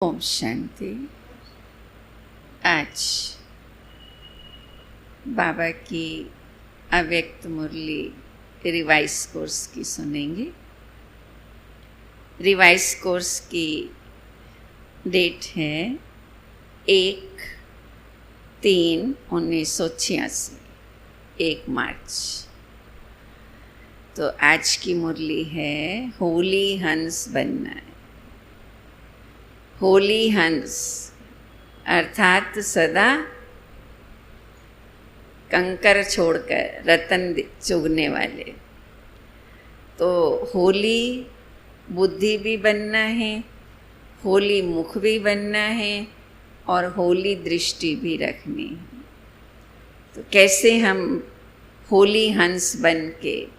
ओम शांति। आज बाबा की अव्यक्त मुरली रिवाइज कोर्स की सुनेंगे। रिवाइज कोर्स की डेट है 1/3/1986, 1 मार्च। तो आज की मुरली है होली हंस बनना है। होली हंस अर्थात सदा कंकर छोड़कर रतन चुगने वाले। तो होली बुद्धि भी बनना है, होली मुख भी बनना है और होली दृष्टि भी रखनी है। तो कैसे हम होली हंस बन के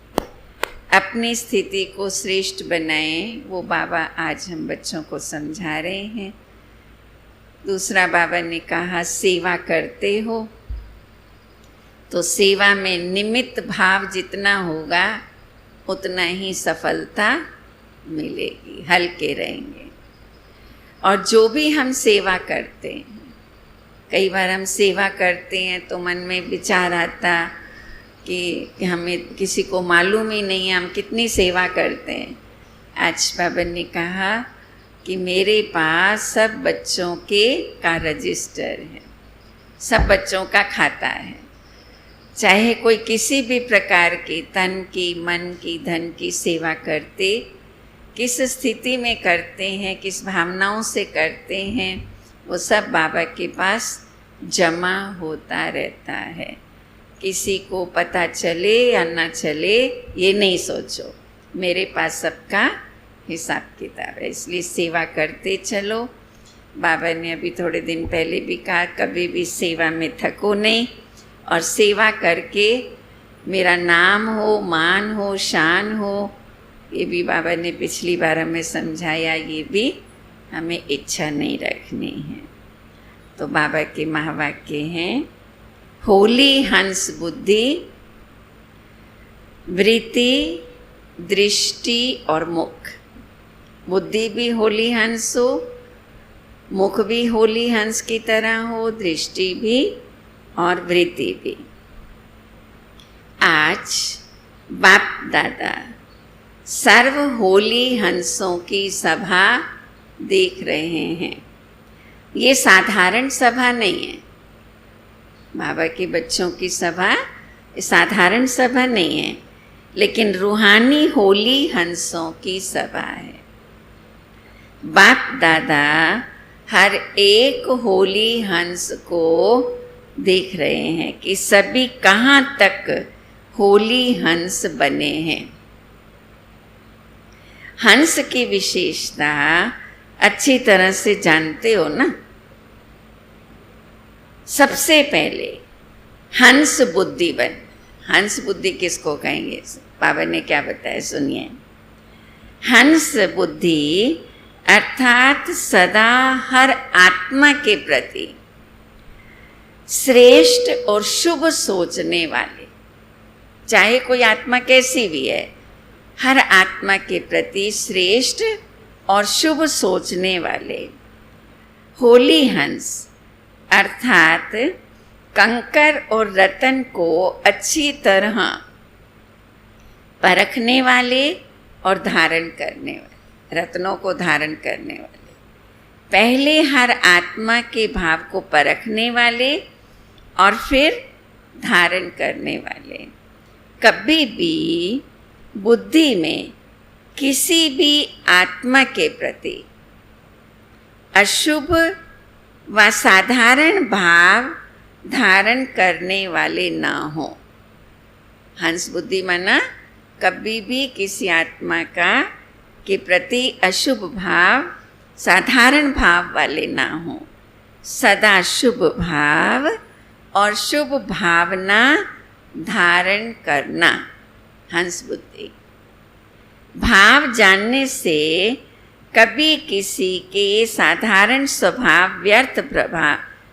अपनी स्थिति को श्रेष्ठ बनाएं, वो बाबा आज हम बच्चों को समझा रहे हैं। दूसरा बाबा ने कहा सेवा करते हो तो सेवा में निमित्त भाव जितना होगा उतना ही सफलता मिलेगी, हल्के रहेंगे। और जो भी हम सेवा करते हैं, कई बार हम सेवा करते हैं तो मन में विचार आता कि हमें किसी को मालूम ही नहीं है हम कितनी सेवा करते हैं। आज बाबा ने कहा कि मेरे पास सब बच्चों का रजिस्टर है, सब बच्चों का खाता है। चाहे कोई किसी भी प्रकार की तन की, मन की, धन की सेवा करते, किस स्थिति में करते हैं, किस भावनाओं से करते हैं, वो सब बाबा के पास जमा होता रहता है। किसी को पता चले या ना चले ये नहीं सोचो, मेरे पास सबका हिसाब किताब है, इसलिए सेवा करते चलो। बाबा ने अभी थोड़े दिन पहले भी कहा कभी भी सेवा में थको नहीं, और सेवा करके मेरा नाम हो, मान हो, शान हो, ये भी बाबा ने पिछली बार हमें समझाया, ये भी हमें इच्छा नहीं रखनी है। तो बाबा के महावाक्य हैं होली हंस बुद्धि, वृत्ति, दृष्टि और मुख। बुद्धि भी होली हंस हो, मुख भी होली हंस की तरह हो, दृष्टि भी और वृत्ति भी। आज बाप दादा सर्व होली हंसों की सभा देख रहे हैं। ये साधारण सभा नहीं है, बाबा के बच्चों की सभा साधारण सभा नहीं है, लेकिन रूहानी होली हंसों की सभा है। बाप दादा हर एक होली हंस को देख रहे हैं कि सभी कहाँ तक होली हंस बने हैं। हंस की विशेषता अच्छी तरह से जानते हो ना। सबसे पहले हंस बुद्धि बन। हंस बुद्धि किसको कहेंगे, बाबा ने क्या बताया सुनिए। हंस बुद्धि अर्थात सदा हर आत्मा के प्रति श्रेष्ठ और शुभ सोचने वाले, चाहे कोई आत्मा कैसी भी है, हर आत्मा के प्रति श्रेष्ठ और शुभ सोचने वाले। होली हंस अर्थात कंकर और रतन को अच्छी तरह परखने वाले और धारण करने वाले, रत्नों को धारण करने वाले। पहले हर आत्मा के भाव को परखने वाले और फिर धारण करने वाले। कभी भी बुद्धि में किसी भी आत्मा के प्रति अशुभ व साधारण भाव धारण करने वाले ना हो। हंस बुद्धि माना कभी भी किसी आत्मा के प्रति अशुभ भाव, साधारण भाव वाले ना हो। सदा शुभ भाव और शुभ भावना धारण करना हंस बुद्धि। भाव जानने से कभी किसी के साधारण स्वभाव व्यर्थ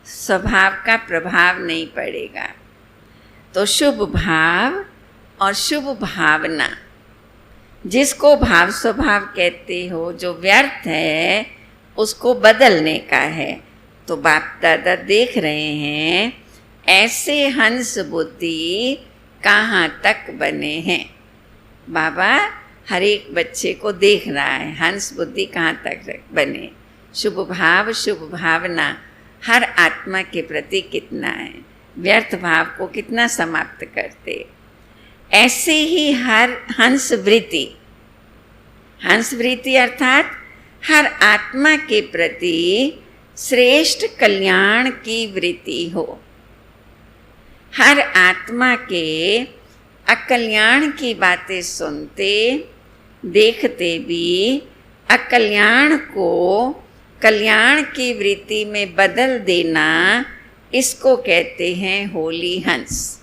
स्वभाव का प्रभाव नहीं पड़ेगा। तो शुभ भाव और शुभ भावना, जिसको भाव स्वभाव कहते हो, जो व्यर्थ है उसको बदलने का है। तो बाप दादा देख रहे हैं ऐसे हंस बुद्धि कहाँ तक बने हैं। बाबा हर एक बच्चे को देख रहा है हंस बुद्धि कहाँ तक बने, शुभ भाव शुभ भावना हर आत्मा के प्रति कितना है, व्यर्थ भाव को कितना समाप्त करते। ऐसे ही हर हंस वृत्ति अर्थात हर आत्मा के प्रति श्रेष्ठ कल्याण की वृत्ति हो। हर आत्मा के अकल्याण की बातें सुनते देखते भी अकल्याण को कल्याण की वृत्ति में बदल देना, इसको कहते हैं होली हंस।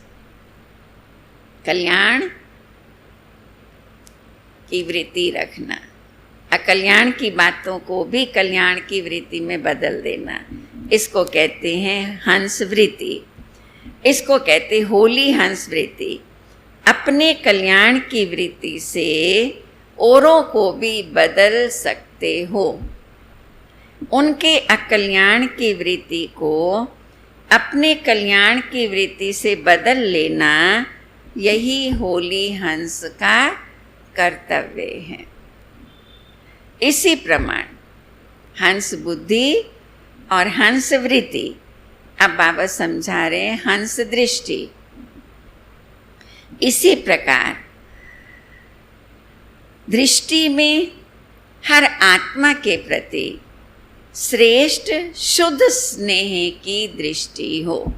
कल्याण की वृत्ति रखना, अकल्याण की बातों को भी कल्याण की वृत्ति में बदल देना, इसको कहते हैं हंस वृत्ति। इसको कहते होली हंस वृत्ति। अपने कल्याण की वृत्ति से औरों को भी बदल सकते हो। उनके अकल्याण की वृत्ति को अपने कल्याण की वृत्ति से बदल लेना, यही होली हंस का कर्तव्य है। इसी प्रमाण हंस बुद्धि और हंस वृत्ति, अब बाबा समझा रहे हैं हंस दृष्टि। इसी प्रकार दृष्टि में हर आत्मा के प्रति श्रेष्ठ शुद्ध स्नेह की दृष्टि हो,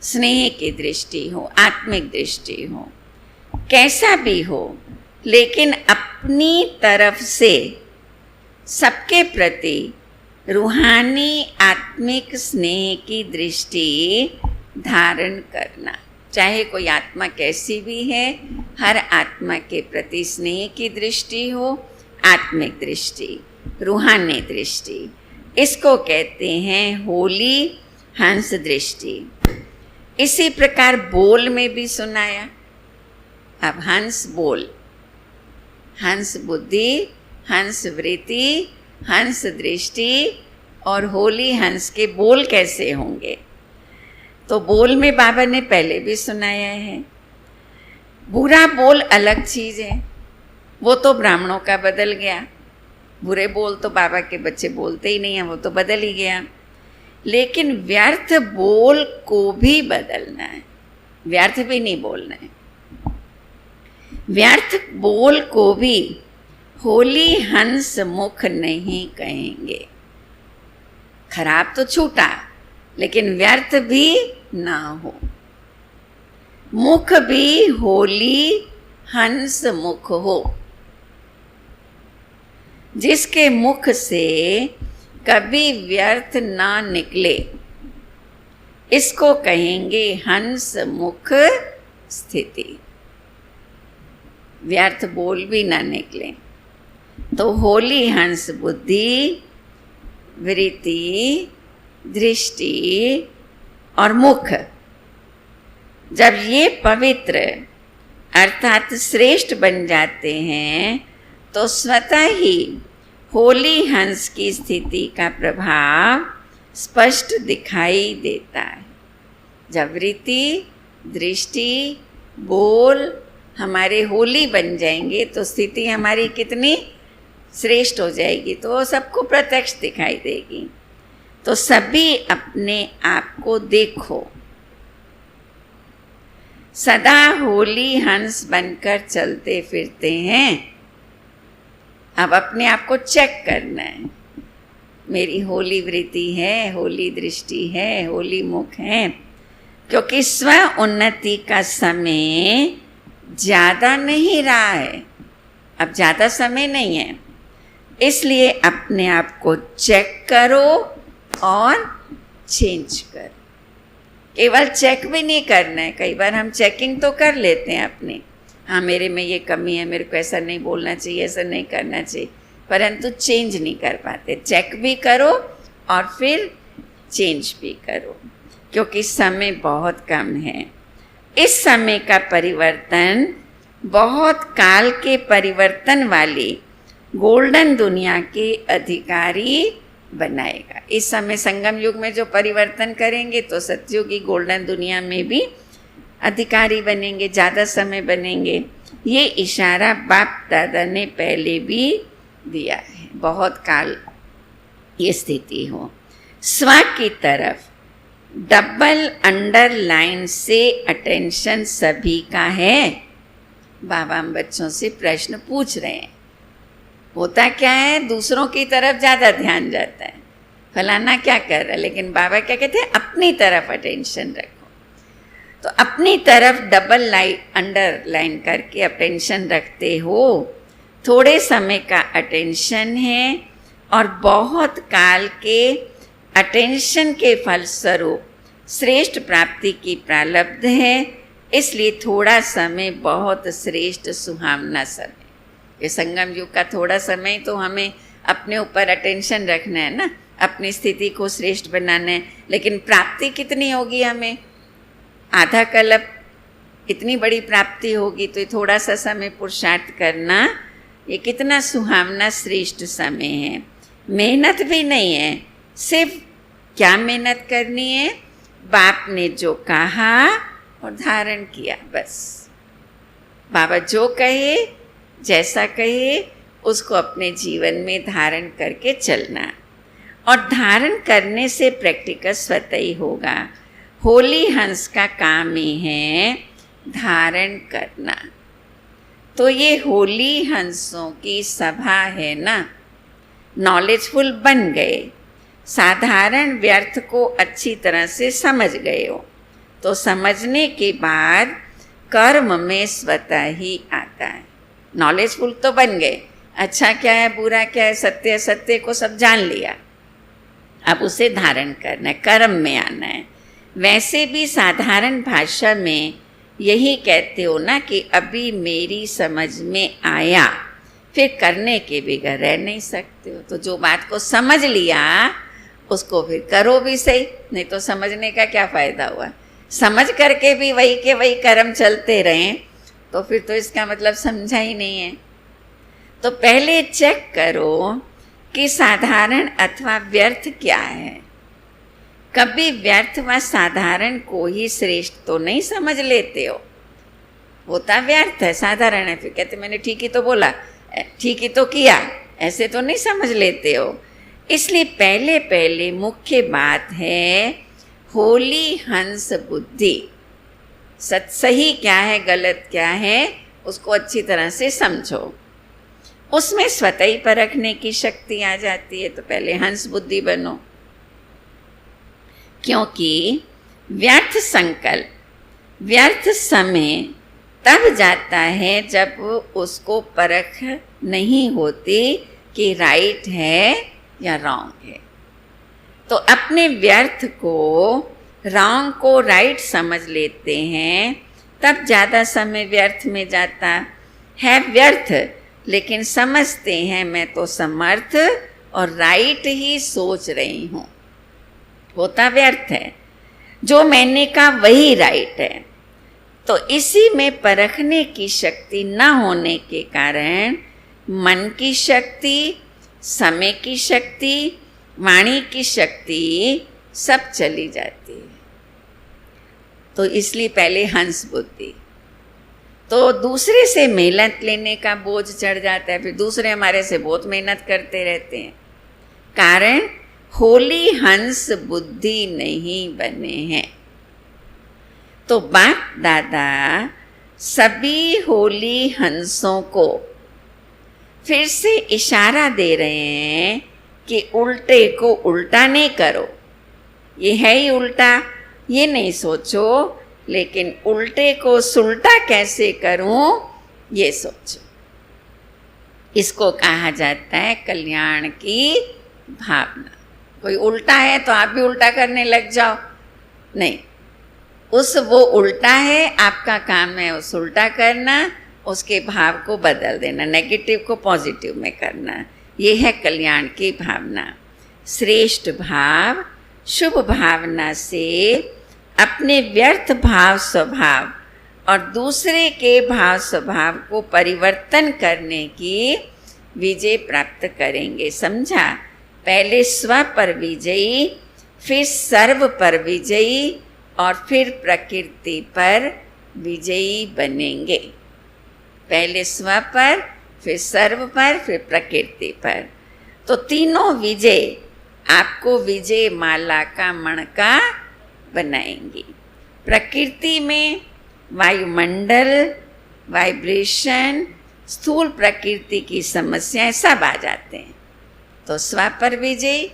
स्नेह की दृष्टि हो, आत्मिक दृष्टि हो। कैसा भी हो, लेकिन अपनी तरफ से सबके प्रति रूहानी आत्मिक स्नेह की दृष्टि धारण करना। चाहे कोई आत्मा कैसी भी है, हर आत्मा के प्रति स्नेह की दृष्टि हो, आत्मिक दृष्टि, रूहानी दृष्टि, इसको कहते हैं होली हंस दृष्टि। इसी प्रकार बोल में भी सुनाया। अब हंस बोल, हंस बुद्धि, हंस वृत्ति, हंस दृष्टि और होली हंस के बोल कैसे होंगे। तो बोल में बाबा ने पहले भी सुनाया है। बुरा बोल अलग चीज़ है, वो तो ब्राह्मणों का बदल गया। बुरे बोल तो बाबा के बच्चे बोलते ही नहीं हैं, वो तो बदल ही गया। लेकिन व्यर्थ बोल को भी बदलना है, व्यर्थ भी नहीं बोलना है। व्यर्थ बोल को भी होली हंस मुख नहीं कहेंगे। खराब तो छूटा, लेकिन व्यर्थ भी ना हो। मुख भी होली हंस मुख हो, जिसके मुख से कभी व्यर्थ ना निकले, इसको कहेंगे हंस मुख स्थिति। व्यर्थ बोल भी ना निकले। तो होली हंस बुद्धि, वृत्ति, दृष्टि और मुख, जब ये पवित्र अर्थात श्रेष्ठ बन जाते हैं, तो स्वतः ही होली हंस की स्थिति का प्रभाव स्पष्ट दिखाई देता है। जब वृत्ति, दृष्टि, बोल हमारे होली बन जाएंगे, तो स्थिति हमारी कितनी श्रेष्ठ हो जाएगी, तो वो सबको प्रत्यक्ष दिखाई देगी। तो सभी अपने आप को देखो, सदा होली हंस बनकर चलते फिरते हैं। अब अपने आप को चेक करना है, मेरी होली वृत्ति है, होली दृष्टि है, होली मुख है। क्योंकि स्व उन्नति का समय ज़्यादा नहीं रहा है, अब ज़्यादा समय नहीं है, इसलिए अपने आप को चेक करो और चेंज करो। केवल चेक भी नहीं करना है, कई बार हम चेकिंग तो कर लेते हैं अपने, हाँ मेरे में ये कमी है, मेरे को ऐसा नहीं बोलना चाहिए, ऐसा नहीं करना चाहिए, परंतु चेंज नहीं कर पाते। चेक भी करो और फिर चेंज भी करो, क्योंकि समय बहुत कम है। इस समय का परिवर्तन बहुत काल के परिवर्तन वाली गोल्डन दुनिया के अधिकारी बनाएगा। इस समय संगम युग में जो परिवर्तन करेंगे तो सतयुगी गोल्डन दुनिया में भी अधिकारी बनेंगे, ज़्यादा समय बनेंगे। ये इशारा बाप दादा ने पहले भी दिया है, बहुत काल ये स्थिति हो। स्व की तरफ डबल अंडरलाइन से अटेंशन सभी का है। बाबा हम बच्चों से प्रश्न पूछ रहे हैं, होता क्या है, दूसरों की तरफ ज़्यादा ध्यान जाता है, फलाना क्या कर रहा है, लेकिन बाबा क्या कहते हैं, अपनी तरफ अटेंशन रखो। तो अपनी तरफ डबल अंडरलाइन करके अटेंशन रखते हो। थोड़े समय का अटेंशन है और बहुत काल के अटेंशन के फलस्वरूप श्रेष्ठ प्राप्ति की प्रारब्ध है, इसलिए थोड़ा समय बहुत श्रेष्ठ सुहावना समय। ये संगम युग का थोड़ा समय तो हमें अपने ऊपर अटेंशन रखना है ना, अपनी स्थिति को श्रेष्ठ बनाना है, लेकिन प्राप्ति कितनी होगी हमें, आधा कल्प इतनी बड़ी प्राप्ति होगी, तो ये थोड़ा सा समय पुरुषार्थ करना, ये कितना सुहावना श्रेष्ठ समय है। मेहनत भी नहीं है, सिर्फ क्या मेहनत करनी है, बाप ने जो कहा और धारण किया, बस बाबा जो कहे, जैसा कहे, उसको अपने जीवन में धारण करके चलना। और धारण करने से प्रैक्टिकल स्वतः ही होगा। होली हंस का काम ही है धारण करना। तो ये होली हंसों की सभा है ना, नॉलेजफुल बन गए, साधारण व्यर्थ को अच्छी तरह से समझ गए हो, तो समझने के बाद कर्म में स्वतः ही आता है। नॉलेजफुल तो बन गए, अच्छा क्या है, बुरा क्या है, सत्य असत्य को सब जान लिया, अब उसे धारण करना है, कर्म में आना है। वैसे भी साधारण भाषा में यही कहते हो ना कि अभी मेरी समझ में आया, फिर करने के बगैर रह नहीं सकते हो। तो जो बात को समझ लिया उसको फिर करो भी सही, नहीं तो समझने का क्या फ़ायदा हुआ। समझ करके भी वही के वही कर्म चलते रहें तो फिर तो इसका मतलब समझा ही नहीं है। तो पहले चेक करो कि साधारण अथवा व्यर्थ क्या है। कभी व्यर्थ व साधारण को ही श्रेष्ठ तो नहीं समझ लेते हो, होता व्यर्थ है, साधारण है, फिर कहते मैंने ठीक ही तो बोला, ठीक ही तो किया, ऐसे तो नहीं समझ लेते हो। इसलिए पहले पहले मुख्य बात है होली हंस बुद्धि। सही क्या है, गलत क्या है, उसको अच्छी तरह से समझो, उसमें स्वतः ही परखने की शक्ति आ जाती है। तो पहले हंस बुद्धि बनो, क्योंकि व्यर्थ संकल्प, व्यर्थ समय तब जाता है जब उसको परख नहीं होती कि राइट है या रॉन्ग है। तो अपने व्यर्थ को, रॉन्ग को राइट समझ लेते हैं, तब ज़्यादा समय व्यर्थ में जाता है। व्यर्थ लेकिन समझते हैं मैं तो समर्थ और राइट ही सोच रही हूँ, होता व्यर्थ है, जो मैंने कहा वही राइट है। तो इसी में परखने की शक्ति न होने के कारण मन की शक्ति, समय की शक्ति, वाणी की शक्ति सब चली जाती है। तो इसलिए पहले हंस बुद्धि। तो दूसरे से मेहनत लेने का बोझ चढ़ जाता है, फिर दूसरे हमारे से बहुत मेहनत करते रहते हैं, कारण होली हंस बुद्धि नहीं बने हैं। तो बाप दादा सभी होली हंसों को फिर से इशारा दे रहे हैं कि उल्टे को उल्टा नहीं करो, ये है ही उल्टा, ये नहीं सोचो, लेकिन उल्टे को सुलटा कैसे करूं ये सोचो। इसको कहा जाता है कल्याण की भावना। कोई उल्टा है तो आप भी उल्टा करने लग जाओ, नहीं, वो उल्टा है, आपका काम है उस उल्टा करना, उसके भाव को बदल देना, नेगेटिव को पॉजिटिव में करना। ये है कल्याण की भावना। श्रेष्ठ भाव, शुभ भावना से अपने व्यर्थ भाव स्वभाव और दूसरे के भाव स्वभाव को परिवर्तन करने की विजय प्राप्त करेंगे। समझा? पहले स्व पर विजयी, फिर सर्व पर विजयी और फिर प्रकृति पर विजयी बनेंगे। पहले स्व पर, फिर सर्व पर, फिर प्रकृति पर। तो तीनों विजय आपको विजय माला का मणका बनाएंगी। प्रकृति में वायुमंडल, वाइब्रेशन, स्थूल प्रकृति की समस्याएं सब आ जाते हैं। तो स्व पर विजय,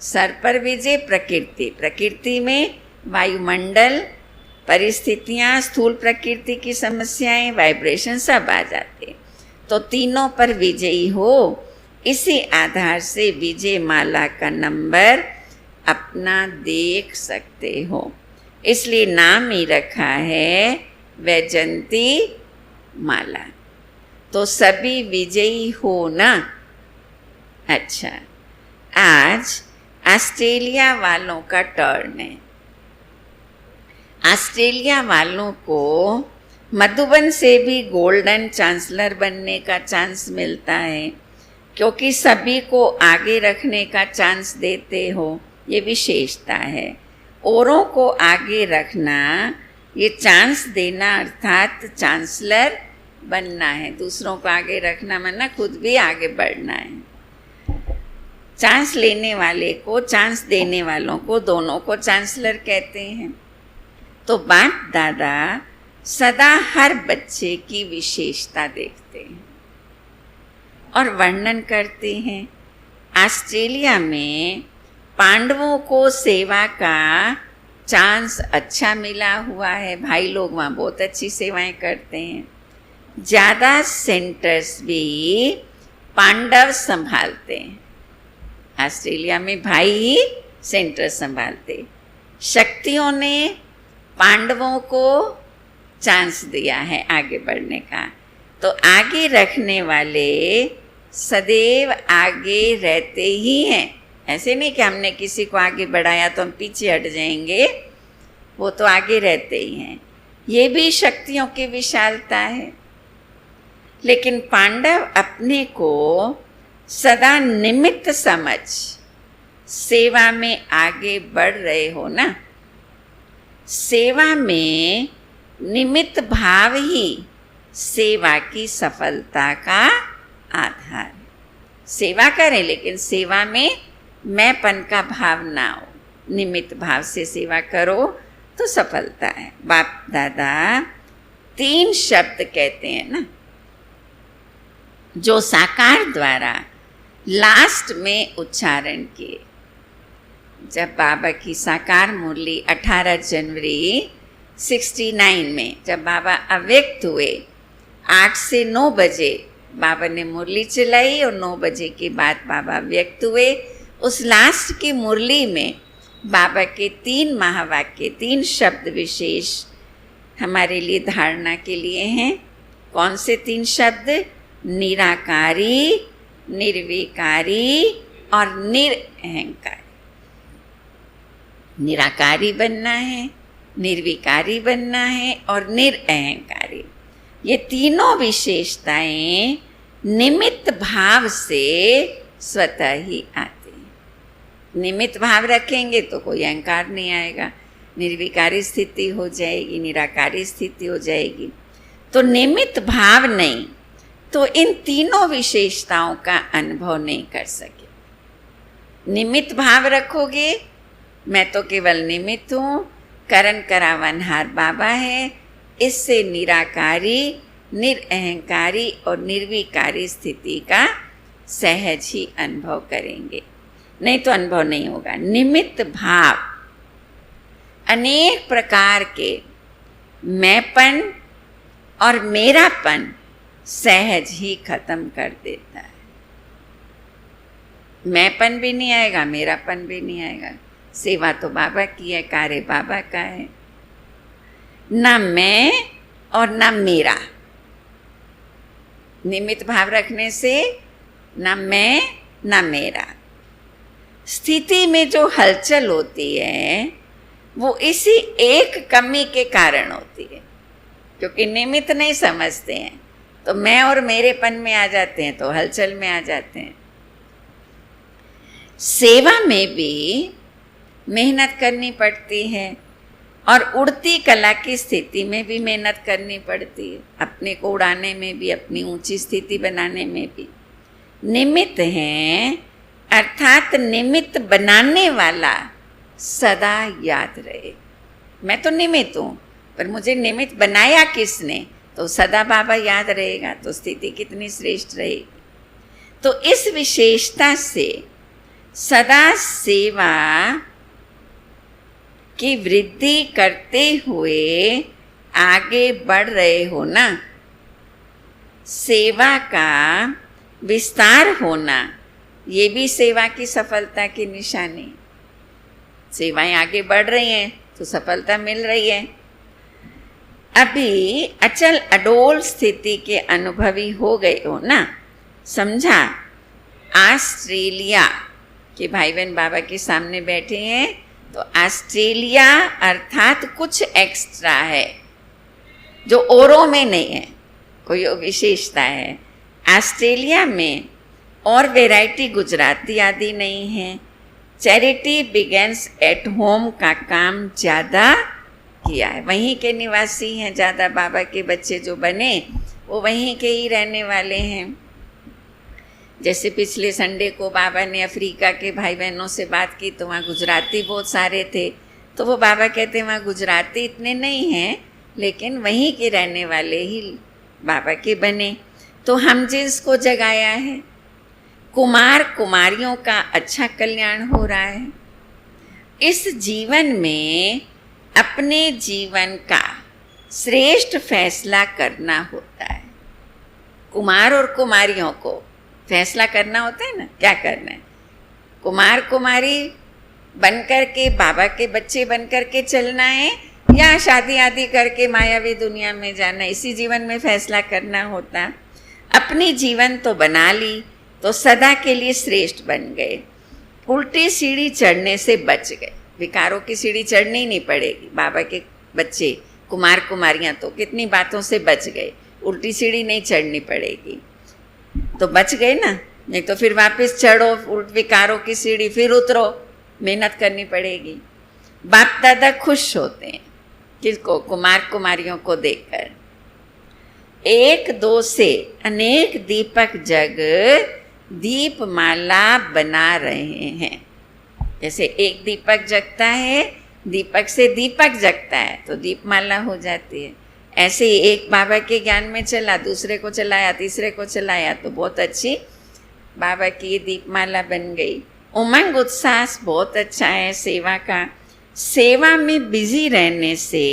सर पर विजय, प्रकृति में वायुमंडल, परिस्थितियाँ, स्थूल प्रकृति की समस्याएं, वाइब्रेशन सब आ जाते। तो तीनों पर विजयी हो। इसी आधार से विजय माला का नंबर अपना देख सकते हो। इसलिए नाम ही रखा है वैजयंती माला। तो सभी विजयी हो ना। अच्छा, आज ऑस्ट्रेलिया वालों का टर्न है। ऑस्ट्रेलिया वालों को मधुबन से भी गोल्डन चांसलर बनने का चांस मिलता है, क्योंकि सभी को आगे रखने का चांस देते हो। ये विशेषता है। औरों को आगे रखना, ये चांस देना, अर्थात चांसलर बनना है। दूसरों को आगे रखना माना खुद भी आगे बढ़ना है। चांस लेने वाले को, चांस देने वालों को, दोनों को चांसलर कहते हैं। तो बाप दादा सदा हर बच्चे की विशेषता देखते हैं और वर्णन करते हैं। ऑस्ट्रेलिया में पांडवों को सेवा का चांस अच्छा मिला हुआ है। भाई लोग वहाँ बहुत अच्छी सेवाएं करते हैं। ज़्यादा सेंटर्स भी पांडव संभालते हैं। ऑस्ट्रेलिया में भाई ही सेंटर संभालते। शक्तियों ने पांडवों को चांस दिया है आगे बढ़ने का। तो आगे रखने वाले सदैव आगे रहते ही हैं। ऐसे नहीं कि हमने किसी को आगे बढ़ाया तो हम पीछे हट जाएंगे, वो तो आगे रहते ही हैं। ये भी शक्तियों की विशालता है। लेकिन पांडव अपने को सदा निमित्त समझ सेवा में आगे बढ़ रहे हो ना। सेवा में निमित्त भाव ही सेवा की सफलता का आधार है। सेवा करें, लेकिन सेवा में मैंपन का भाव ना हो। निमित्त भाव से सेवा करो तो सफलता है। बाप दादा 3 शब्द कहते हैं ना, जो साकार द्वारा लास्ट में उच्चारण किए। जब बाबा की साकार मुरली 18 जनवरी 69 में जब बाबा अव्यक्त हुए, 8 से 9 बजे बाबा ने मुरली चलाई और 9 बजे के बाद बाबा व्यक्त हुए। उस लास्ट की मुरली में बाबा के 3 महावाक्य, 3 शब्द विशेष हमारे लिए धारणा के लिए हैं। कौन से 3 शब्द? निराकारी, निर्विकारी और निरअहंकारी। निराकारी बनना है, निर्विकारी बनना है और निरअहंकारी। ये तीनों विशेषताएं निमित्त भाव से स्वतः ही आती हैं। निमित्त भाव रखेंगे तो कोई अहंकार नहीं आएगा। निर्विकारी स्थिति हो जाएगी, निराकारी स्थिति हो जाएगी। तो निमित्त भाव नहीं तो इन तीनों विशेषताओं का अनुभव नहीं कर सके। निमित्त भाव रखोगे, मैं तो केवल निमित्त हूँ, करण करावनहार बाबा है, इससे निराकारी, निरअहंकारी और निर्विकारी स्थिति का सहज ही अनुभव करेंगे। नहीं तो अनुभव नहीं होगा। निमित्त भाव अनेक प्रकार के मैंपन और मेरापन सहज ही खत्म कर देता है। मैंपन भी नहीं आएगा, मेरापन भी नहीं आएगा। सेवा तो बाबा की है, कार्य बाबा का है। ना मैं और ना मेरा। निमित्त भाव रखने से ना मैं ना मेरा। स्थिति में जो हलचल होती है वो इसी एक कमी के कारण होती है, क्योंकि निमित्त नहीं समझते हैं। तो मैं और मेरेपन में आ जाते हैं, तो हलचल में आ जाते हैं। सेवा में भी मेहनत करनी पड़ती है और उड़ती कला की स्थिति में भी मेहनत करनी पड़ती है, अपने को उड़ाने में भी, अपनी ऊंची स्थिति बनाने में भी। निमित्त हैं, अर्थात निमित्त बनाने वाला सदा याद रहे। मैं तो निमित्त हूँ, पर मुझे निमित्त बनाया किसने, तो सदा बाबा याद रहेगा, तो स्थिति कितनी श्रेष्ठ रहेगी। तो इस विशेषता से सदा सेवा की वृद्धि करते हुए आगे बढ़ रहे हो ना। सेवा का विस्तार होना, ये भी सेवा की सफलता की निशानी। सेवाएं आगे बढ़ रही हैं तो सफलता मिल रही है। अभी अचल अडोल स्थिति के अनुभवी हो गए हो ना, समझा। ऑस्ट्रेलिया के भाई बहन बाबा के सामने बैठे हैं, तो ऑस्ट्रेलिया अर्थात कुछ एक्स्ट्रा है जो औरों में नहीं है, कोई विशेषता है। ऑस्ट्रेलिया में और वैरायटी गुजराती आदि नहीं है। चैरिटी बिगेंस एट होम का काम ज़्यादा किया है, वहीं के निवासी हैं ज़्यादा। बाबा के बच्चे जो बने वो वहीं के ही रहने वाले हैं। जैसे पिछले संडे को बाबा ने अफ्रीका के भाई बहनों से बात की, तो वहाँ गुजराती बहुत सारे थे। तो वो बाबा कहते हैं वहाँ गुजराती इतने नहीं हैं, लेकिन वहीं के रहने वाले ही बाबा के बने। तो हम जिसको जगाया है, कुमार कुमारियों का अच्छा कल्याण हो रहा है। इस जीवन में अपने जीवन का श्रेष्ठ फैसला करना होता है। कुमार और कुमारियों को फैसला करना होता है ना, क्या करना है। कुमार कुमारी बनकर के, बाबा के बच्चे बनकर के चलना है, या शादी आदि करके मायावी दुनिया में जाना, इसी जीवन में फैसला करना होता। अपनी जीवन तो बना ली, तो सदा के लिए श्रेष्ठ बन गए। उल्टी सीढ़ी चढ़ने से बच गए, विकारों की सीढ़ी चढ़नी ही नहीं पड़ेगी। बाबा के बच्चे कुमार कुमारियाँ तो कितनी बातों से बच गए, उल्टी सीढ़ी नहीं चढ़नी पड़ेगी, तो बच गए ना। नहीं तो फिर वापस चढ़ो उल्ट विकारों की सीढ़ी, फिर उतरो, मेहनत करनी पड़ेगी। बाप दादा खुश होते हैं किसको, कुमार कुमारियों को देखकर। एक दो से अनेक दीपक जग दीपमाला बना रहे हैं। जैसे एक दीपक जगता है, दीपक से दीपक जगता है तो दीपमाला हो जाती है। ऐसे ही एक बाबा के ज्ञान में चला, दूसरे को चलाया, तीसरे को चलाया, तो बहुत अच्छी बाबा की दीपमाला बन गई। उमंग उत्साह बहुत अच्छा है सेवा का। सेवा में बिजी रहने से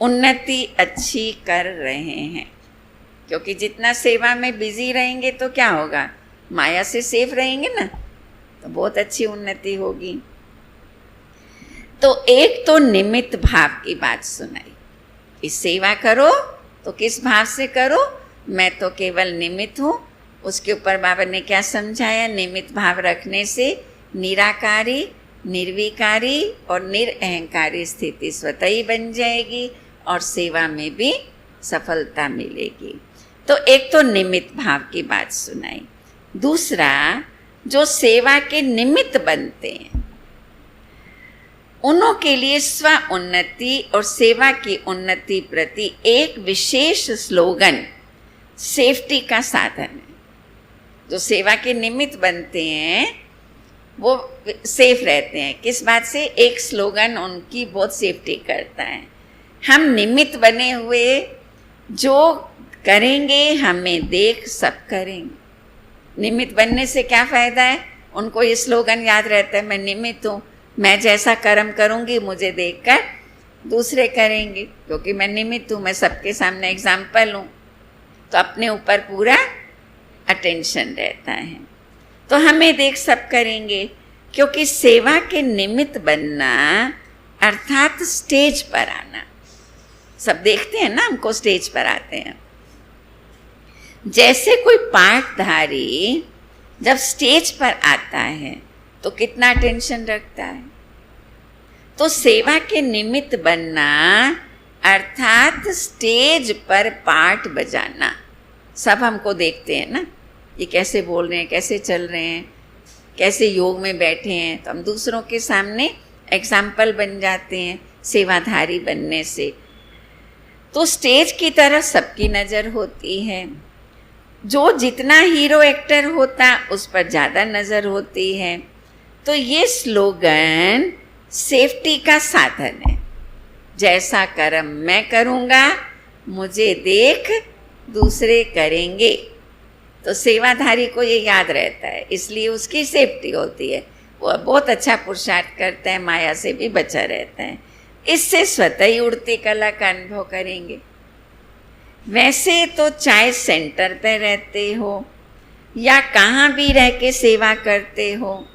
उन्नति अच्छी कर रहे हैं, क्योंकि जितना सेवा में बिजी रहेंगे तो क्या होगा, माया से सेफ रहेंगे ना, तो बहुत अच्छी उन्नति होगी। तो एक तो निमित्त भाव की बात सुनाई कि सेवा करो तो किस भाव से करो, मैं तो केवल निमित्त हूँ। उसके ऊपर बाबा ने क्या समझाया, निमित्त भाव रखने से निराकारी, निर्विकारी और निरअहंकारी स्थिति स्वतः ही बन जाएगी और सेवा में भी सफलता मिलेगी। तो एक तो निमित्त भाव की बात सुनाई। दूसरा, जो सेवा के निमित्त बनते हैं उनों के लिए स्व उन्नति और सेवा की उन्नति प्रति एक विशेष स्लोगन सेफ्टी का साधन है। जो सेवा के निमित्त बनते हैं वो सेफ रहते हैं। किस बात से, एक स्लोगन उनकी बहुत सेफ्टी करता है। हम निमित्त बने हुए जो करेंगे हमें देख सब करेंगे। निमित्त बनने से क्या फ़ायदा है, उनको ये स्लोगन याद रहता है, मैं निमित्त हूँ, मैं जैसा कर्म करूँगी मुझे देखकर दूसरे करेंगे, क्योंकि मैं निमित्त हूँ, मैं सबके सामने एग्जाम्पल हूँ, तो अपने ऊपर पूरा अटेंशन रहता है। तो हमें देख सब करेंगे, क्योंकि सेवा के निमित्त बनना अर्थात स्टेज पर आना। सब देखते हैं ना, हमको स्टेज पर आते हैं। जैसे कोई पाठधारी जब स्टेज पर आता है तो कितना टेंशन रखता है। तो सेवा के निमित्त बनना अर्थात स्टेज पर पाठ बजाना, सब हमको देखते हैं ना, ये कैसे बोल रहे हैं, कैसे चल रहे हैं, कैसे योग में बैठे हैं, तो हम दूसरों के सामने एग्जाम्पल बन जाते हैं सेवाधारी बनने से। तो स्टेज की तरफ सबकी नज़र होती है, जो जितना हीरो एक्टर होता उस पर ज़्यादा नज़र होती है। तो ये स्लोगन सेफ्टी का साधन है। जैसा कर्म मैं करूँगा, मुझे देख दूसरे करेंगे। तो सेवाधारी को ये याद रहता है, इसलिए उसकी सेफ्टी होती है। वो बहुत अच्छा पुरुषार्थ करता है, माया से भी बचा रहता है। इससे स्वतः ही उड़ती कला का अनुभव करेंगे। वैसे तो चाहे सेंटर पे रहते हो या कहाँ भी रह के सेवा करते हो,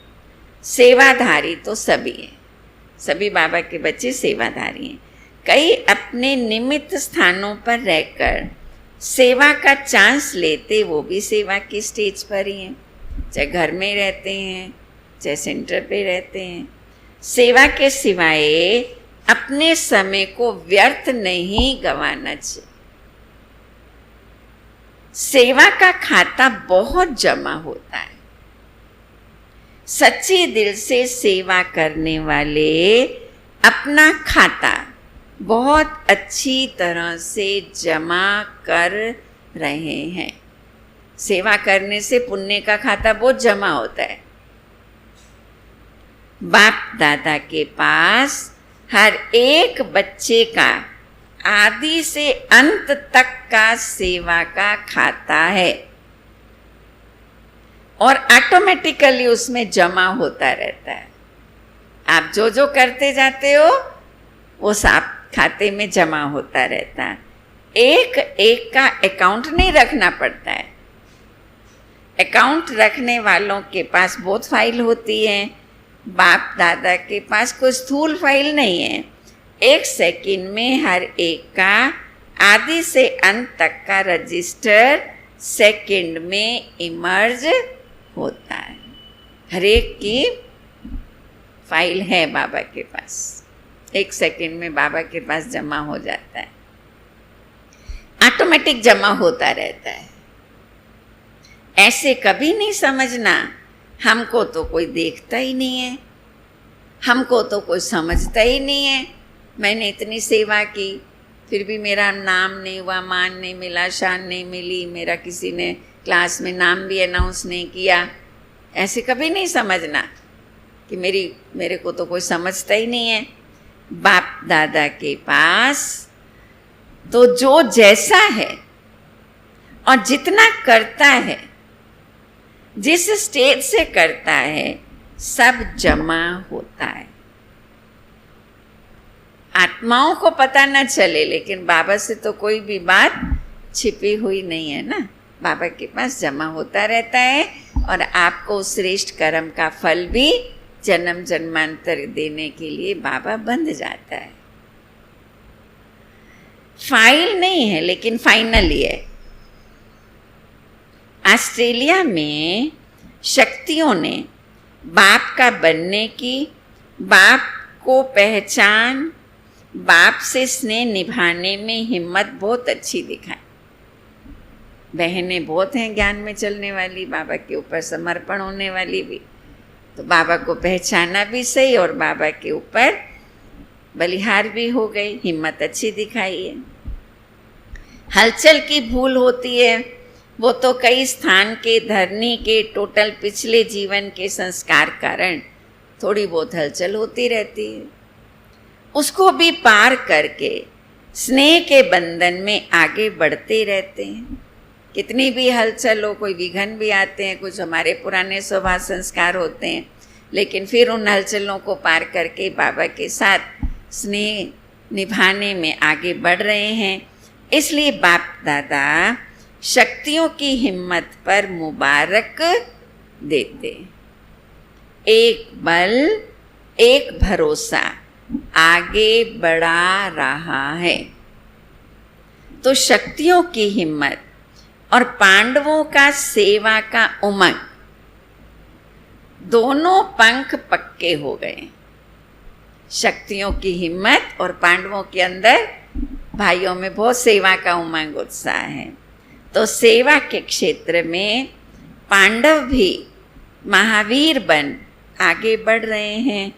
सेवाधारी तो सभी हैं। सभी बाबा के बच्चे सेवाधारी हैं। कई अपने निमित्त स्थानों पर रहकर सेवा का चांस लेते, वो भी सेवा की स्टेज पर ही हैं। चाहे घर में रहते हैं, चाहे सेंटर पे रहते हैं। सेवा के सिवाय अपने समय को व्यर्थ नहीं गंवाना चाहिए। सेवा का खाता बहुत जमा होता है। सच्चे दिल से सेवा करने वाले अपना खाता बहुत अच्छी तरह से जमा कर रहे हैं। सेवा करने से पुण्य का खाता बहुत जमा होता है। बाप दादा के पास हर एक बच्चे का आदि से अंत तक का सेवा का खाता है और ऑटोमेटिकली उसमें जमा होता रहता है। आप जो जो करते जाते हो वो सब खाते में जमा होता रहता है। एक एक का अकाउंट नहीं रखना पड़ता है। अकाउंट रखने वालों के पास बहुत फाइल होती है। बाप दादा के पास कोई स्थूल फाइल नहीं है। एक सेकंड में हर एक का आदि से अंत तक का रजिस्टर सेकंड में इमर्ज होता है। हर एक की फाइल है बाबा के पास। एक सेकंड में बाबा के पास जमा हो जाता है। ऑटोमेटिक जमा होता रहता है। ऐसे कभी नहीं समझना हमको तो कोई देखता ही नहीं है, हमको तो कोई समझता ही नहीं है। मैंने इतनी सेवा की फिर भी मेरा नाम नहीं हुआ, मान नहीं मिला, शान नहीं मिली, मेरा किसी ने क्लास में नाम भी अनाउंस नहीं किया। ऐसे कभी नहीं समझना कि मेरे को तो कोई समझता ही नहीं है। बाप दादा के पास तो जो जैसा है और जितना करता है, जिस स्टेज से करता है, सब जमा होता है। आत्माओं को पता न चले, लेकिन बाबा से तो कोई भी बात छिपी हुई नहीं है ना। बाबा के पास जमा होता रहता है और आपको श्रेष्ठ कर्म का फल भी जन्म जन्मांतर देने के लिए बाबा बंध जाता है। फाइल नहीं है लेकिन फाइनली है। ऑस्ट्रेलिया में शक्तियों ने बाप का बनने की, बाप को पहचान, बाप से स्नेह निभाने में हिम्मत बहुत अच्छी दिखाई। बहनें बहुत हैं ज्ञान में चलने वाली, बाबा के ऊपर समर्पण होने वाली भी। तो बाबा को पहचाना भी सही और बाबा के ऊपर बलिहार भी हो गई, हिम्मत अच्छी दिखाई है। हलचल की भूल होती है, वो तो कई स्थान के धरनी के टोटल पिछले जीवन के संस्कार कारण थोड़ी बहुत हलचल होती रहती है। उसको भी पार करके स्नेह के बंधन में आगे बढ़ते रहते हैं। कितनी भी हलचल हो, कोई विघन भी आते हैं, कुछ हमारे पुराने स्वभाव संस्कार होते हैं, लेकिन फिर उन हलचलों को पार करके बाबा के साथ स्नेह निभाने में आगे बढ़ रहे हैं। इसलिए बाप दादा शक्तियों की हिम्मत पर मुबारक देते। एक बल, एक भरोसा आगे बढ़ा रहा है। तो शक्तियों की हिम्मत और पांडवों का सेवा का उमंग, दोनों पंख पक्के हो गए। शक्तियों की हिम्मत और पांडवों के अंदर भाइयों में बहुत सेवा का उमंग उत्साह है। तो सेवा के क्षेत्र में पांडव भी महावीर बन आगे बढ़ रहे हैं,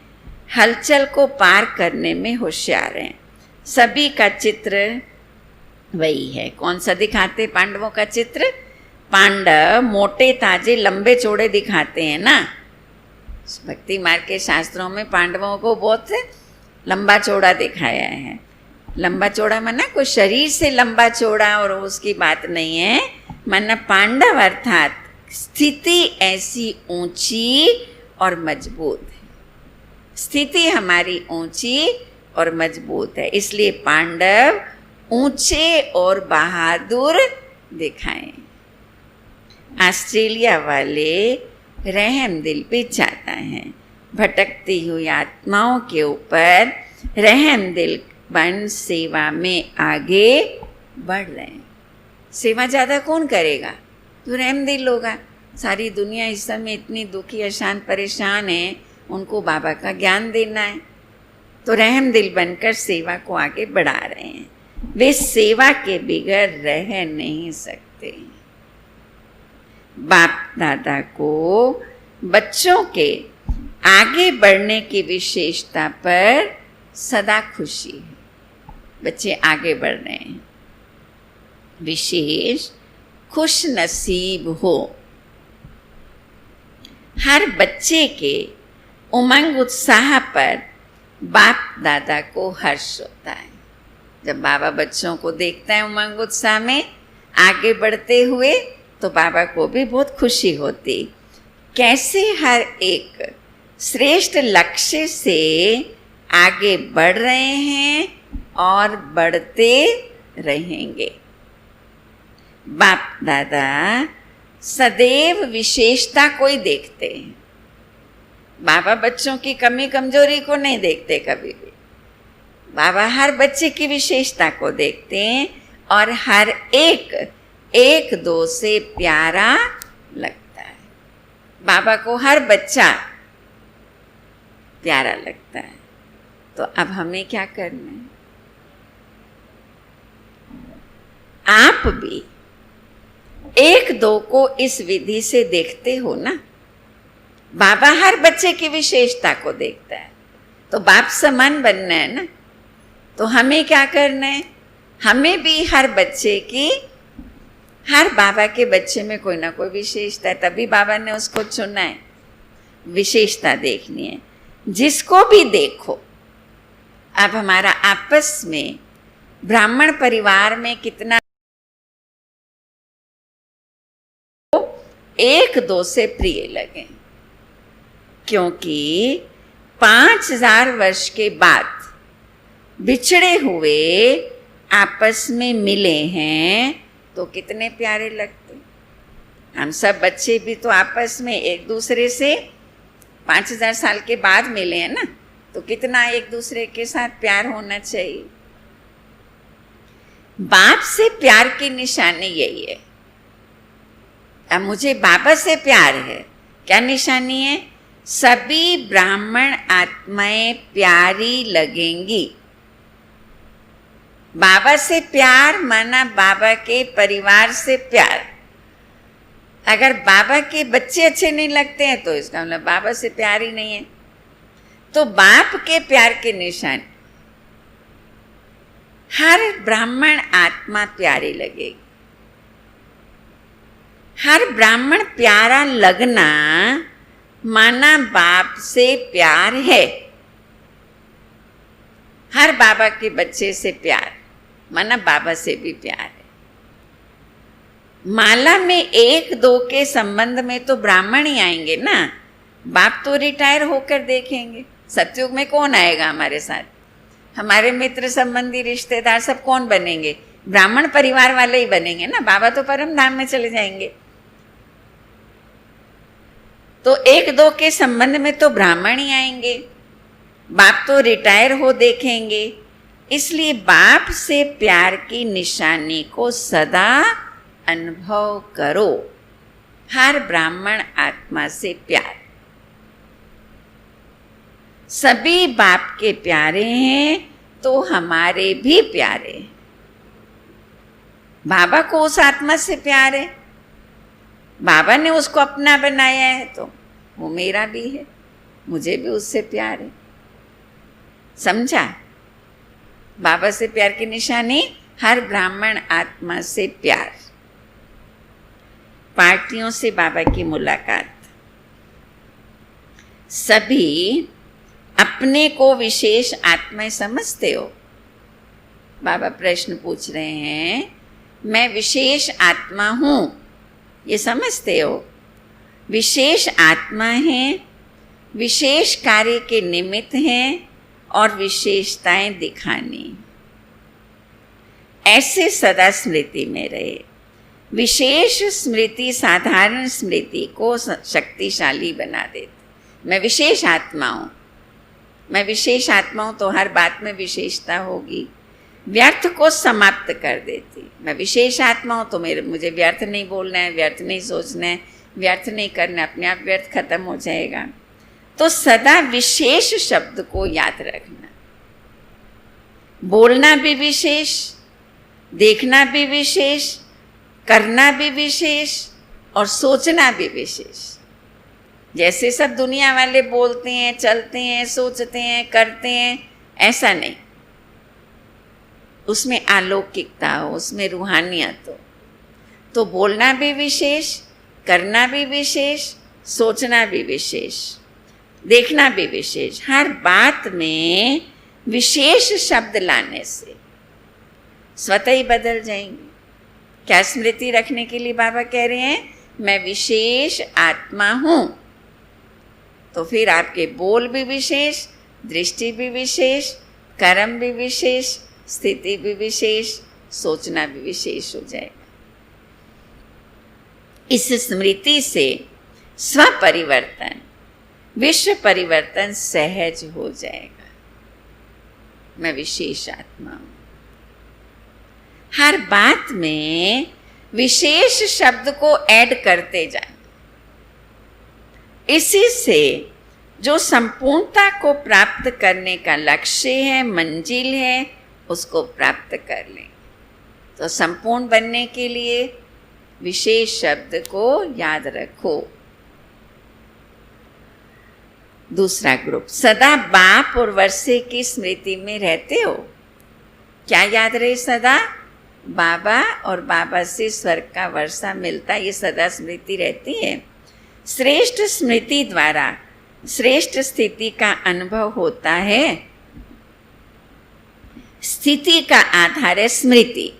हलचल को पार करने में होशियार हैं। सभी का चित्र वही है। कौन सा दिखाते पांडवों का चित्र? पांडव मोटे ताजे लंबे चौड़े दिखाते हैं ना। भक्ति मार्ग के शास्त्रों में पांडवों को बहुत लंबा चौड़ा दिखाया है। लंबा चौड़ा माना कोई शरीर से लंबा चौड़ा और उसकी बात नहीं है, माना पांडव अर्थात स्थिति ऐसी ऊंची और मजबूत है। स्थिति हमारी ऊंची और मजबूत है, इसलिए पांडव ऊंचे और बहादुर दिखाएं। ऑस्ट्रेलिया वाले रहम दिल पे चाहता है, भटकती हुई आत्माओं के ऊपर रहम दिल बन सेवा में आगे बढ़ रहे हैं। सेवा ज़्यादा कौन करेगा? तो रहम दिल होगा। सारी दुनिया इस समय इतनी दुखी, अशांत, परेशान है, उनको बाबा का ज्ञान देना है, तो रहम दिल बनकर सेवा को आगे बढ़ा रहे हैं। वे सेवा के बिगड़ रह नहीं सकते। बाप दादा को बच्चों के आगे बढ़ने की विशेषता पर सदा खुशी है। बच्चे आगे बढ़ रहे हैं, विशेष खुश नसीब हो। हर बच्चे के उमंग उत्साह पर बाप दादा को हर्ष होता है। जब बाबा बच्चों को देखता है उमंग उत्साह में आगे बढ़ते हुए, तो बाबा को भी बहुत खुशी होती। कैसे हर एक श्रेष्ठ लक्ष्य से आगे बढ़ रहे हैं और बढ़ते रहेंगे। बाप दादा सदैव विशेषता को ही देखते हैं। बाबा बच्चों की कमी कमजोरी को नहीं देखते कभी भी। बाबा हर बच्चे की विशेषता को देखते हैं और हर एक दो से प्यारा लगता है। बाबा को हर बच्चा प्यारा लगता है। तो अब हमें क्या करना है? आप भी एक दो को इस विधि से देखते हो ना। बाबा हर बच्चे की विशेषता को देखता है, तो बाप समान बनना है ना। तो हमें क्या करना है? हमें भी हर बच्चे की, हर बाबा के बच्चे में कोई ना कोई विशेषता है, तभी बाबा ने उसको चुना है। विशेषता देखनी है, जिसको भी देखो। अब हमारा आपस में ब्राह्मण परिवार में कितना एक दो से प्रिय लगे, क्योंकि 5000 वर्ष के बाद बिछड़े हुए आपस में मिले हैं, तो कितने प्यारे लगते। हम सब बच्चे भी तो आपस में एक दूसरे से 5000 साल के बाद मिले हैं ना, तो कितना एक दूसरे के साथ प्यार होना चाहिए। बाप से प्यार की निशानी यही है। अब मुझे बाबा से प्यार है, क्या निशानी है? सभी ब्राह्मण आत्माएं प्यारी लगेंगी। बाबा से प्यार माना बाबा के परिवार से प्यार। अगर बाबा के बच्चे अच्छे नहीं लगते हैं, तो इसका मतलब बाबा से प्यार ही नहीं है। तो बाप के प्यार के निशान, हर ब्राह्मण आत्मा प्यारी लगेगी। हर ब्राह्मण प्यारा लगना माना बाप से प्यार है। हर बाबा के बच्चे से प्यार माना बाबा से भी प्यार है। माला में एक दो के संबंध में तो ब्राह्मण ही आएंगे ना। बाप तो रिटायर होकर देखेंगे। सतयुग में कौन आएगा हमारे साथ? हमारे मित्र संबंधी रिश्तेदार सब कौन बनेंगे? ब्राह्मण परिवार वाले ही बनेंगे ना। बाबा तो परम धाम में चले जाएंगे। तो एक दो के संबंध में तो ब्राह्मण ही आएंगे। बाप तो रिटायर हो देखेंगे। इसलिए बाप से प्यार की निशानी को सदा अनुभव करो। हर ब्राह्मण आत्मा से प्यार। सभी बाप के प्यारे हैं, तो हमारे भी प्यारे। बाबा को उस आत्मा से प्यार है, बाबा ने उसको अपना बनाया है, तो वो मेरा भी है, मुझे भी उससे प्यार है। समझा? बाबा से प्यार की निशानी हर ब्राह्मण आत्मा से प्यार। पार्टियों से बाबा की मुलाकात। सभी अपने को विशेष आत्मा समझते हो? बाबा प्रश्न पूछ रहे हैं, मैं विशेष आत्मा हूं, ये समझते हो? विशेष आत्मा है, विशेष कार्य के निमित्त हैं और विशेषताएं दिखानी। ऐसे सदा स्मृति में रहे। विशेष स्मृति साधारण स्मृति को शक्तिशाली बना देती। मैं विशेष आत्मा हूँ, मैं विशेष आत्मा हूँ, तो हर बात में विशेषता होगी, व्यर्थ को समाप्त कर देती। मैं विशेष आत्मा हूँ तो मुझे व्यर्थ नहीं बोलना है, व्यर्थ नहीं सोचना है, व्यर्थ नहीं करना, अपने आप व्यर्थ खत्म हो जाएगा। तो सदा विशेष शब्द को याद रखना। बोलना भी विशेष, देखना भी विशेष, करना भी विशेष और सोचना भी विशेष। जैसे सब दुनिया वाले बोलते हैं, चलते हैं, सोचते हैं, करते हैं, ऐसा नहीं। उसमें अलौकिकता हो, उसमें रूहानियत हो। तो बोलना भी विशेष, करना भी विशेष, सोचना भी विशेष, देखना भी विशेष। हर बात में विशेष शब्द लाने से स्वतः ही बदल जाएंगे। क्या स्मृति रखने के लिए बाबा कह रहे हैं, मैं विशेष आत्मा हूं। तो फिर आपके बोल भी विशेष, दृष्टि भी विशेष, कर्म भी विशेष, स्थिति भी विशेष, सोचना भी विशेष हो जाएगा। इस स्मृति से स्व परिवर्तन, विश्व परिवर्तन सहज हो जाएगा। मैं विशेष आत्मा हूं। हर बात में विशेष शब्द को ऐड करते जाना। इसी से जो संपूर्णता को प्राप्त करने का लक्ष्य है, मंजिल है, उसको प्राप्त कर लें। तो संपूर्ण बनने के लिए विशेष शब्द को याद रखो। दूसरा ग्रुप, सदा बाप और वर्षे की स्मृति में रहते हो। क्या याद रहे? सदा बाबा और बाबा से स्वर्ग का वर्षा मिलता, ये सदा स्मृति रहती है। श्रेष्ठ स्मृति द्वारा श्रेष्ठ स्थिति का अनुभव होता है। स्थिति का आधार है स्मृति।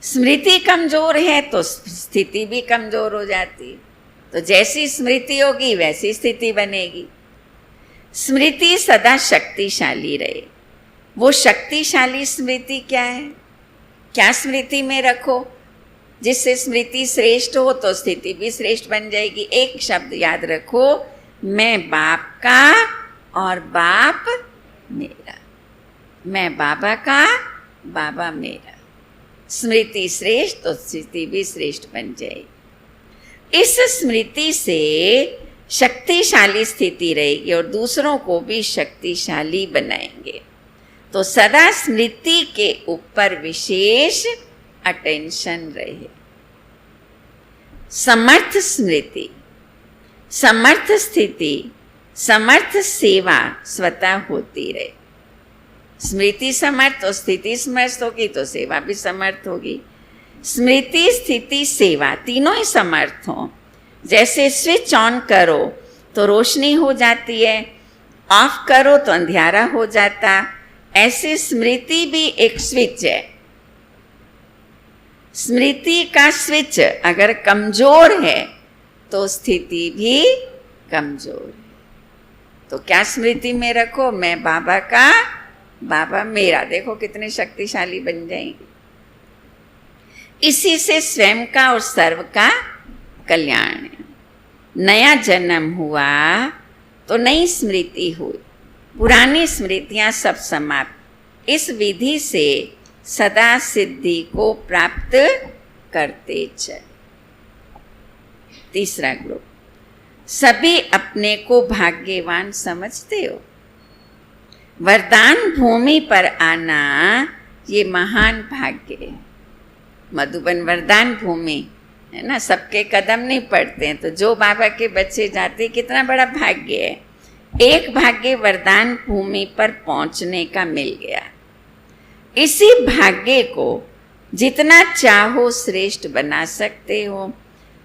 स्मृति कमजोर है तो स्थिति भी कमजोर हो जाती। तो जैसी स्मृति होगी वैसी स्थिति बनेगी। स्मृति सदा शक्तिशाली रहे। वो शक्तिशाली स्मृति क्या है? क्या स्मृति में रखो जिससे स्मृति श्रेष्ठ हो तो स्थिति भी श्रेष्ठ बन जाएगी। एक शब्द याद रखो, मैं बाप का और बाप मेरा। मैं बाबा का, बाबा मेरा। स्मृति श्रेष्ठ तो स्थिति भी श्रेष्ठ बन जाएगी। इस स्मृति से शक्तिशाली स्थिति रहेगी और दूसरों को भी शक्तिशाली बनाएंगे। तो सदा स्मृति के ऊपर विशेष अटेंशन रहे। समर्थ स्मृति, समर्थ स्थिति, समर्थ सेवा स्वतः होती रहे। स्मृति समर्थ और स्थिति समर्थ होगी तो सेवा भी समर्थ होगी। स्मृति, स्थिति, सेवा तीनों ही समर्थ हों। जैसे स्विच ऑन करो तो रोशनी हो जाती है, ऑफ करो तो अंधियारा हो जाता, ऐसे स्मृति भी एक स्विच है। स्मृति का स्विच अगर कमजोर है तो स्थिति भी कमजोर है। तो क्या स्मृति में रखो, मैं बाबा का, बाबा मेरा। देखो कितने शक्तिशाली बन जाएंगे। इसी से स्वयं का और सर्व का कल्याण है। नया जन्म हुआ तो नई स्मृति हुई, पुरानी स्मृतियां सब समाप्त। इस विधि से सदा सिद्धि को प्राप्त करते चले। तीसरा ग्रुप, सभी अपने को भाग्यवान समझते हो। वरदान भूमि पर आना ये महान भाग्य है। मधुबन वरदान भूमि है ना, सबके कदम नहीं पड़ते हैं, तो जो बाबा के बच्चे जाते हैं कितना बड़ा भाग्य है। एक भाग्य वरदान भूमि पर पहुंचने का मिल गया। इसी भाग्य को जितना चाहो श्रेष्ठ बना सकते हो।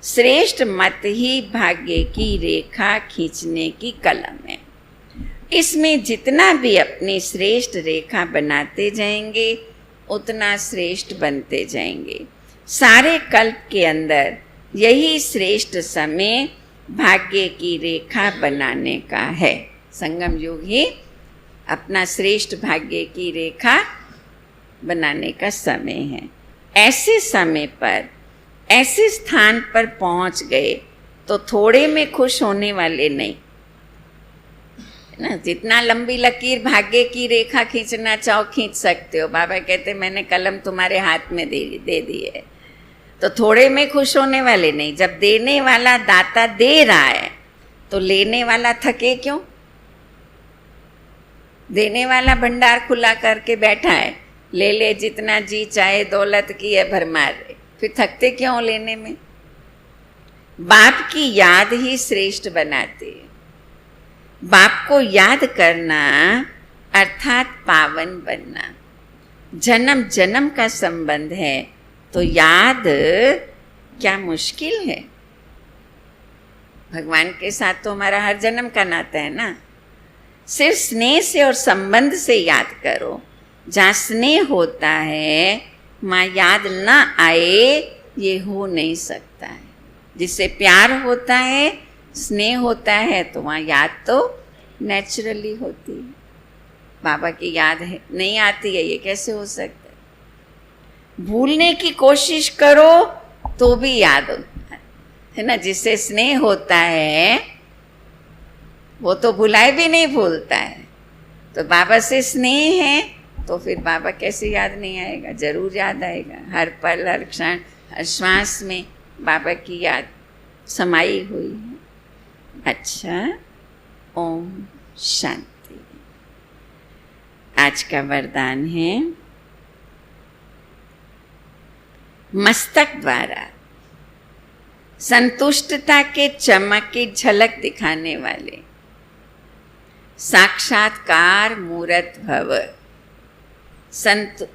श्रेष्ठ मत ही भाग्य की रेखा खींचने की कलम है। इसमें जितना भी अपनी श्रेष्ठ रेखा बनाते जाएंगे उतना श्रेष्ठ बनते जाएंगे। सारे कल्प के अंदर यही श्रेष्ठ समय भाग्य की रेखा बनाने का है। संगम युग ही अपना श्रेष्ठ भाग्य की रेखा बनाने का समय है। ऐसे समय पर, ऐसे स्थान पर पहुंच गए तो थोड़े में खुश होने वाले नहीं ना। जितना लंबी लकीर भाग्य की रेखा खींचना चाहो खींच सकते हो। बाबा कहते मैंने कलम तुम्हारे हाथ में दे दी है, तो थोड़े में खुश होने वाले नहीं। जब देने वाला दाता दे रहा है तो लेने वाला थके क्यों? देने वाला भंडार खुला करके बैठा है, ले ले जितना जी चाहे, दौलत की है भरमार, फिर थकते क्यों लेने में? बाप की याद ही श्रेष्ठ बनाती है। बाप को याद करना अर्थात पावन बनना। जन्म जन्म का संबंध है तो याद क्या मुश्किल है? भगवान के साथ तो हमारा हर जन्म का नाता है ना। सिर्फ स्नेह से और संबंध से याद करो। जहाँ स्नेह होता है माँ याद ना आए ये हो नहीं सकता है। जिससे प्यार होता है, स्नेह होता है, तो वहाँ याद तो नेचुरली होती है। बाबा की याद है नहीं आती है, ये कैसे हो सकता है? भूलने की कोशिश करो तो भी याद होता है ना। जिससे स्नेह होता है वो तो भुलाए भी नहीं भूलता है। तो बाबा से स्नेह है तो फिर बाबा कैसे याद नहीं आएगा? जरूर याद आएगा। हर पल, हर क्षण, हर श्वास में बाबा की याद समाई हुई है। अच्छा, ओम शांति। आज का वरदान है मस्तक द्वारा संतुष्टता के चमक की झलक दिखाने वाले साक्षात्कार मूर्त भव।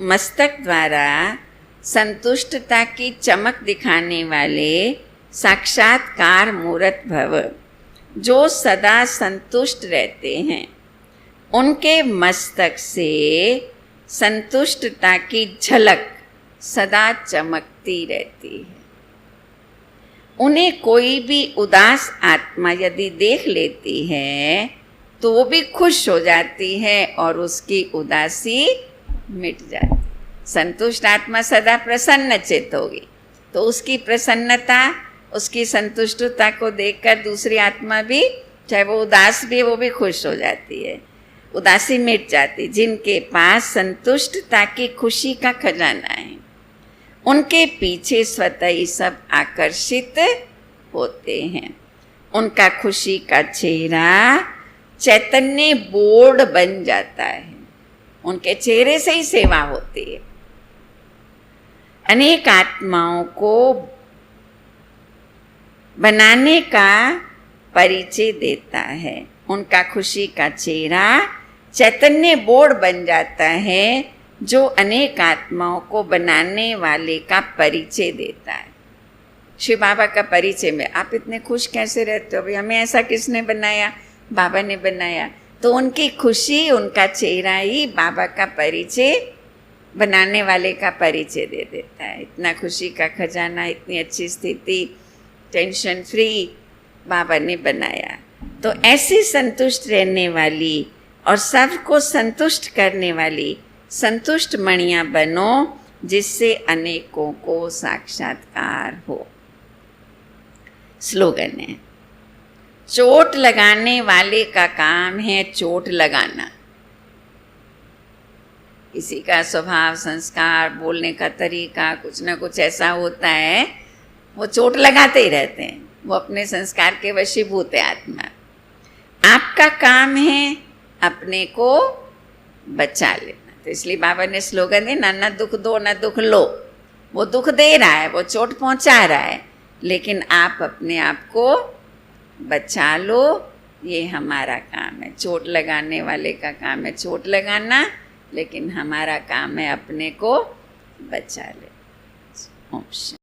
मस्तक द्वारा संतुष्टता की चमक दिखाने वाले साक्षात्कार मूर्त भव, जो सदा संतुष्ट रहते हैं, उनके मस्तक से संतुष्टता की झलक सदा चमकती रहती है। उन्हें कोई भी उदास आत्मा यदि देख लेती है तो वो भी खुश हो जाती है और उसकी उदासी मिट जाती। संतुष्ट आत्मा सदा प्रसन्न चित्त होगी, तो उसकी प्रसन्नता, उसकी संतुष्टता को देखकर दूसरी आत्मा भी, चाहे वो उदास भी, वो भी खुश हो जाती है, उदासी मिट जाती। जिनके पास संतुष्टता की खुशी का खजाना है, उनके पीछे स्वतः ही सब आकर्षित होते हैं। उनका खुशी का चेहरा चैतन्य बोर्ड बन जाता है। उनके चेहरे से ही सेवा होती है। अनेक आत्माओं को बनाने का परिचय देता है। उनका खुशी का चेहरा चैतन्य बोर्ड बन जाता है, जो अनेक आत्माओं को बनाने वाले का परिचय देता है। शिव बाबा का परिचय में आप इतने खुश कैसे रहते हो? भाई हमें ऐसा किसने बनाया? बाबा ने बनाया। तो उनकी खुशी, उनका चेहरा ही बाबा का परिचय, बनाने वाले का परिचय दे देता है। इतना खुशी का खजाना, इतनी अच्छी स्थिति, टेंशन फ्री बाबा ने बनाया। तो ऐसी संतुष्ट रहने वाली और सबको संतुष्ट करने वाली संतुष्ट मणियाँ बनो, जिससे अनेकों को साक्षात्कार हो। स्लोगन है, चोट लगाने वाले का काम है चोट लगाना। किसी का स्वभाव, संस्कार, बोलने का तरीका कुछ ना कुछ ऐसा होता है, वो चोट लगाते ही रहते हैं। वो अपने संस्कार के वशीभूत है आत्मा। आपका काम है अपने को बचा लेना। तो इसलिए बाबा ने स्लोगन दिया, ना दुख दो ना दुख लो। वो दुख दे रहा है, वो चोट पहुंचा रहा है, लेकिन आप अपने आप को बचा लो, ये हमारा काम है। चोट लगाने वाले का काम है चोट लगाना, लेकिन हमारा काम है अपने को बचा ले। ओम शांति।